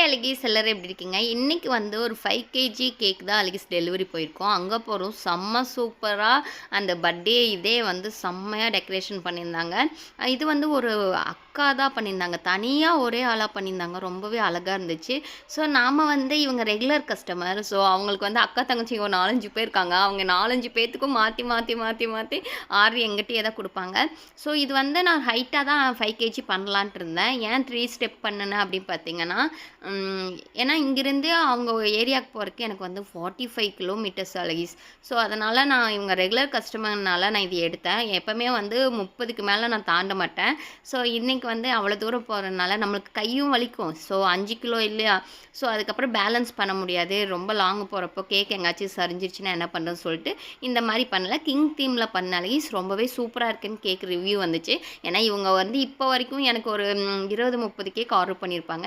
அழகீஸ் எல்லாரும் எப்படி இருக்கீங்க? இன்னைக்கு வந்து ஒரு 5 கேஜி கேக் தான் அழகீஸ் டெலிவரி போயிருக்கோம். அங்க போறோம். செம்ம சூப்பரா அந்த பர்த்டே இதே வந்து செம்மையா டெக்கரேஷன் பண்ணியிருந்தாங்க. இது வந்து ஒரு அக்கா தான் பண்ணியிருந்தாங்க. தனியா ஒரே ஆளா பண்ணியிருந்தாங்க. ரொம்பவே அழகா இருந்துச்சு. ஸோ நாம வந்து இவங்க ரெகுலர் கஸ்டமர். ஸோ அவங்களுக்கு வந்து அக்கா, தங்கச்சி ஒரு 4, 5 பேர் இருக்காங்க. அவங்க 4, 5 பேத்துக்கும் மாத்தி ஆர்டர் எங்கிட்டயே தான் குடுப்பாங்க. ஸோ இது வந்து நான் ஹைட்டா தான் 5 கேஜி பண்ணலான்ட்டு இருந்தேன். ஏன் 3 ஸ்டெப் பண்ணுனேன் அப்படின்னு பார்த்தீங்கன்னா, ஏன்னா இங்கிருந்து அவங்க ஏரியாவுக்கு போகிறதுக்கு எனக்கு வந்து 45 கிலோமீட்டர்ஸ் அழகீஸ். ஸோ அதனால் நான் இவங்க ரெகுலர் கஸ்டமர்னால நான் இது எடுத்தேன். எப்போவுமே வந்து 30க்கு மேலே நான் தாண்ட மாட்டேன். ஸோ இன்றைக்கி வந்து அவ்வளோ தூரம் போகிறதுனால நம்மளுக்கு கையும் வலிக்கும். ஸோ 5 கிலோ இல்லையா? ஸோ அதுக்கப்புறம் பேலன்ஸ் பண்ண முடியாது. ரொம்ப லாங் போகிறப்போ கேக் எங்கேயாச்சும் சரிஞ்சிருச்சுன்னா என்ன பண்ணுறதுன்னு சொல்லிட்டு இந்த மாதிரி பண்ணல. கிங் தீமில் பண்ண அழகீஸ் ரொம்பவே சூப்பராக இருக்குன்னு கேக் ரிவ்யூ வந்துச்சு. ஏன்னா இவங்க வந்து இப்போ வரைக்கும் எனக்கு ஒரு 20, 30 கேக் ஆர்டர் பண்ணியிருப்பாங்க.